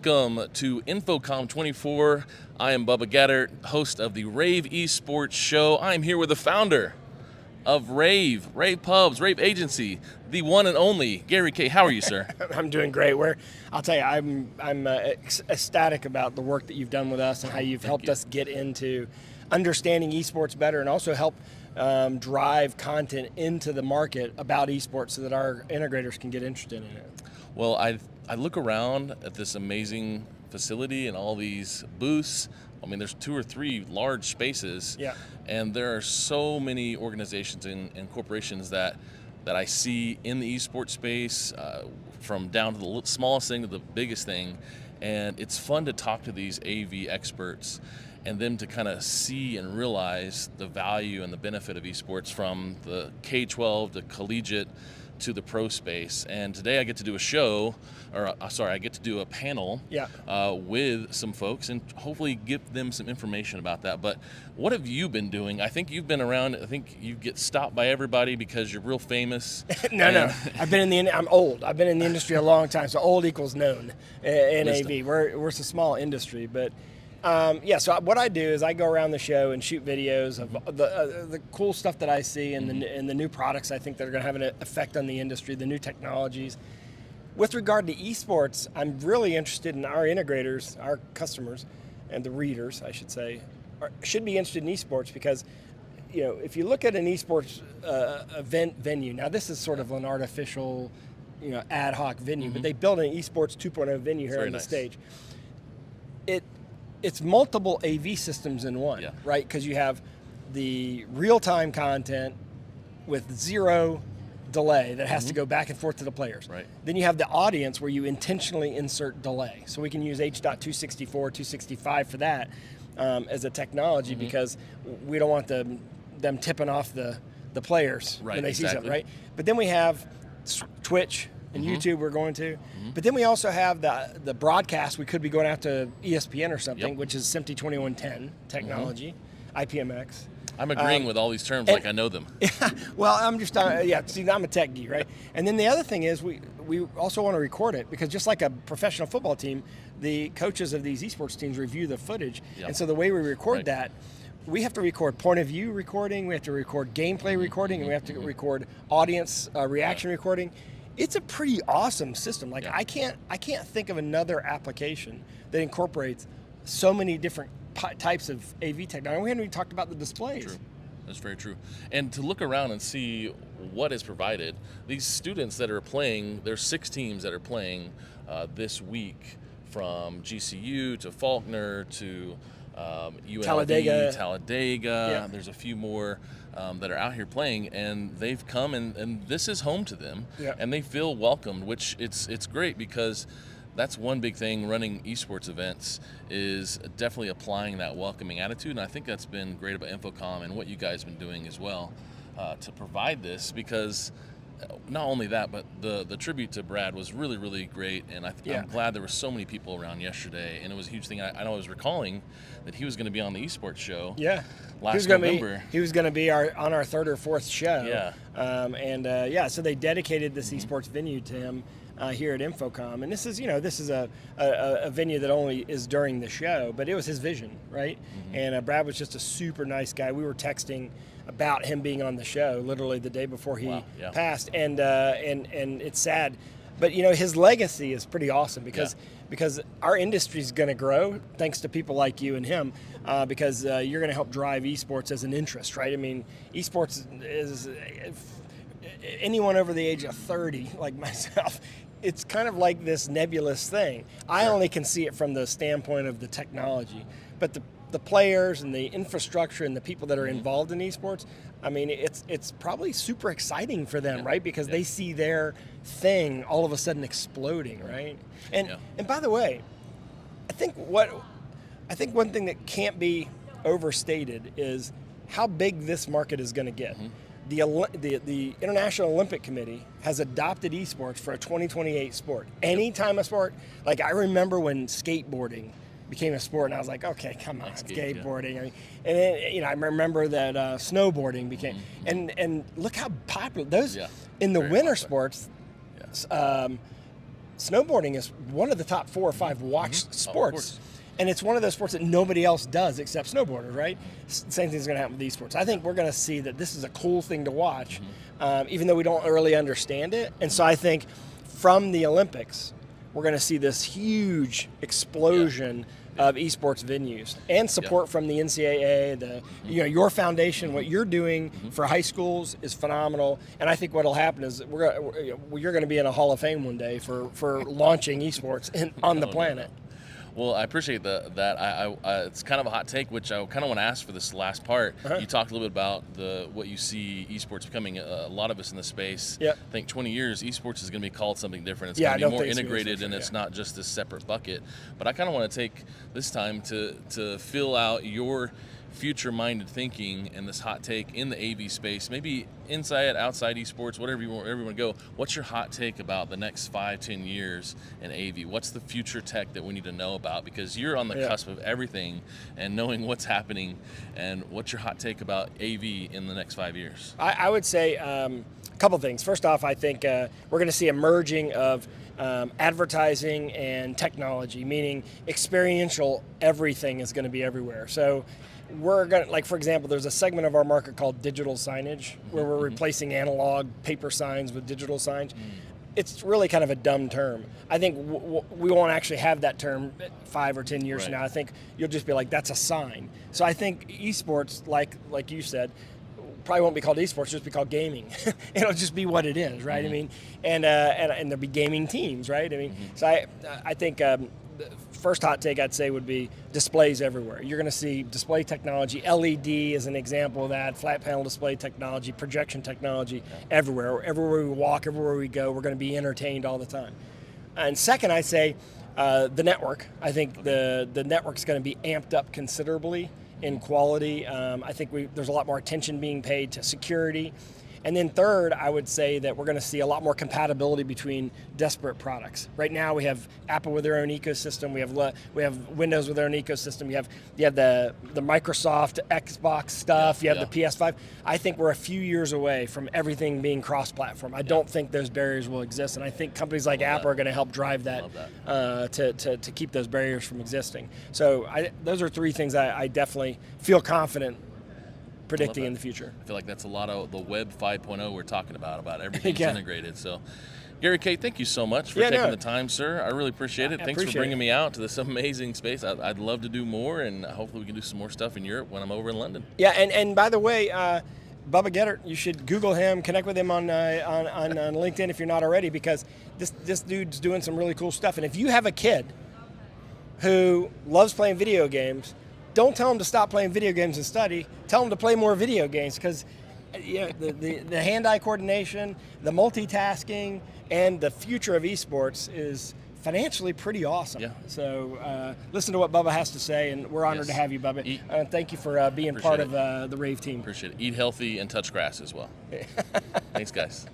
Welcome to InfoComm 24. I am Bubba Gaeddert, host of the Rave Esports show. I'm here with the founder of Rave Pubs, Rave Agency, the one and only Gary Kayye. How are you, sir? I'm doing great. I'll tell you, I'm ecstatic about the work that you've done with us and how you've helped us get into understanding esports better, and also help drive content into the market about esports so that our integrators can get interested in it. Well, I look around at this amazing facility and all these booths. I mean, there's 2 or 3 large spaces, Yeah. and there are so many organizations and corporations that I see in the esports space, from down to the smallest thing to the biggest thing. And it's fun to talk to these AV experts and them to kind of see and realize the value and the benefit of esports from the K-12 to collegiate to the pro space. And today I get to do I get to do a panel with some folks and hopefully give them some information about that. But what have you been doing? I think you've been around. I think you get stopped by everybody because you're real famous. No. I'm old. I've been in the industry a long time, so old equals known in AV. We're a small industry, but so what I do is I go around the show and shoot videos of the cool stuff that I see and the new products I think that are going to have an effect on the industry, the new technologies. With regard to esports, I'm really interested in our integrators, our customers, and the readers, I should say, should be interested in esports because, if you look at an esports event venue, now this is sort of an artificial, ad hoc venue, but they built an esports 2.0 venue here on the stage. It's multiple AV systems in one, right? Because you have the real-time content with zero delay that has to go back and forth to the players. Right. Then you have the audience where you intentionally insert delay. So we can use H.264, 265 for that as a technology because we don't want them tipping off the players when they see something, right? But then we have Twitch and YouTube we're going to. But then we also have the broadcast. We could be going out to ESPN or something, which is SMPTE 2110 technology, IPMX. I'm agreeing with all these terms like I know them. Well, I'm just, see, I'm a tech geek, right? And then the other thing is we also want to record it because just like a professional football team, the coaches of these esports teams review the footage. And so the way we record that, we have to record point of view recording, we have to record gameplay recording, and we have to record audience reaction recording. It's a pretty awesome system. Like I can't think of another application that incorporates so many different types of AV technology. We haven't even talked about the displays. True. That's very true. And to look around and see what is provided, these students that are playing, there's 6 teams that are playing this week, from GCU to Faulkner to UNLV, Talladega. There's a few more that are out here playing, and they've come and this is home to them, and they feel welcomed, which it's great because that's one big thing running esports events is definitely applying that welcoming attitude, and I think that's been great about InfoComm and what you guys have been doing as well to provide this, because not only that, but the tribute to Brad was really, really great, and I'm glad there were so many people around yesterday, and it was a huge thing. I know I was recalling that he was going to be on the esports show last November. He was going to be on our 3rd or 4th show. So they dedicated this esports venue to him here at InfoComm, and this is a venue that only is during the show, but it was his vision, right? And Brad was just a super nice guy. We were texting about him being on the show literally the day before he passed, and it's sad, but his legacy is pretty awesome because our industry is going to grow thanks to people like you and him, because you're going to help drive esports as an interest, right? I mean, esports is anyone over the age of 30 like myself. It's kind of like this nebulous thing. I only can see it from the standpoint of the technology, but the players and the infrastructure and the people that are involved in esports, I mean, it's probably super exciting for them, right? Because they see their thing all of a sudden exploding, right? And by the way, I think one thing that can't be overstated is how big this market is going to get. The International Olympic Committee has adopted esports for a 2028 sport. Anytime a sport, like I remember when skateboarding became a sport, and I was like, okay, come on, skateboarding. I mean, and then, I remember that snowboarding became, and look how popular those in the winter sports. snowboarding is one of the top 4 or 5 watched sports. And it's one of those sports that nobody else does except snowboarders, right? Same thing's going to happen with esports. I think we're going to see that this is a cool thing to watch, even though we don't really understand it. And so I think from the Olympics, we're going to see this huge explosion of esports venues and support from the NCAA. Your foundation, what you're doing for high schools is phenomenal. And I think what'll happen is you're going to be in a Hall of Fame one day for launching esports on the planet. Well, I appreciate that. It's kind of a hot take, which I kind of want to ask for this last part. You talked a little bit about what you see esports becoming. A lot of us in the space think 20 years, esports is going to be called something different. It's going to be more integrated, and it's not just this separate bucket. But I kind of want to take this time to fill out your future-minded thinking and this hot take in the AV space, maybe inside, outside esports, whatever you want to go. What's your hot take about the next 5-10 years in AV? What's the future tech that we need to know about? Because you're on the cusp of everything and knowing what's happening. And what's your hot take about AV in the next 5 years? I would say a couple things. First off, I think we're going to see a merging of advertising and technology, meaning experiential everything is going to be everywhere. So we're going to, like, for example, there's a segment of our market called digital signage where we're replacing analog paper signs with digital signs. It's really kind of a dumb term. I think we won't actually have that term 5 or 10 years from now. I think you'll just be like, that's a sign. So I think esports, like you said, probably won't be called esports, just be called gaming. It'll just be what it is, right? I mean, and there'll be gaming teams, right? I mean, so I think the first hot take I'd say would be displays everywhere. You're going to see display technology. LED is an example of that. Flat panel display technology, projection technology everywhere. Everywhere we walk, everywhere we go, we're going to be entertained all the time. And second, I'd say the network. I think the network's going to be amped up considerably in quality. I think there's a lot more attention being paid to security. And then third, I would say that we're going to see a lot more compatibility between disparate products. Right now, we have Apple with their own ecosystem. We have Windows with their own ecosystem. You have the Microsoft Xbox stuff. You have the PS5. I think we're a few years away from everything being cross-platform. I don't think those barriers will exist, and I think companies like Apple are going to help drive that to keep those barriers from existing. So those are 3 things I definitely feel confident predicting in the future. I feel like that's a lot of the Web 5.0 we're talking about everything's integrated. So, Gary Kayye, thank you so much for taking the time, sir. I really appreciate it. Thanks for bringing me out to this amazing space. I'd love to do more, and hopefully we can do some more stuff in Europe when I'm over in London. Yeah, and by the way, Bubba Gaeddert, you should Google him, connect with him on LinkedIn if you're not already, because this dude's doing some really cool stuff. And if you have a kid who loves playing video games, don't tell them to stop playing video games and study. Tell them to play more video games, because the hand-eye coordination, the multitasking, and the future of esports is financially pretty awesome. Yeah. So listen to what Bubba has to say, and we're honored to have you, Bubba. Thank you for being part of the Rave team. Appreciate it. Eat healthy and touch grass as well. Thanks, guys.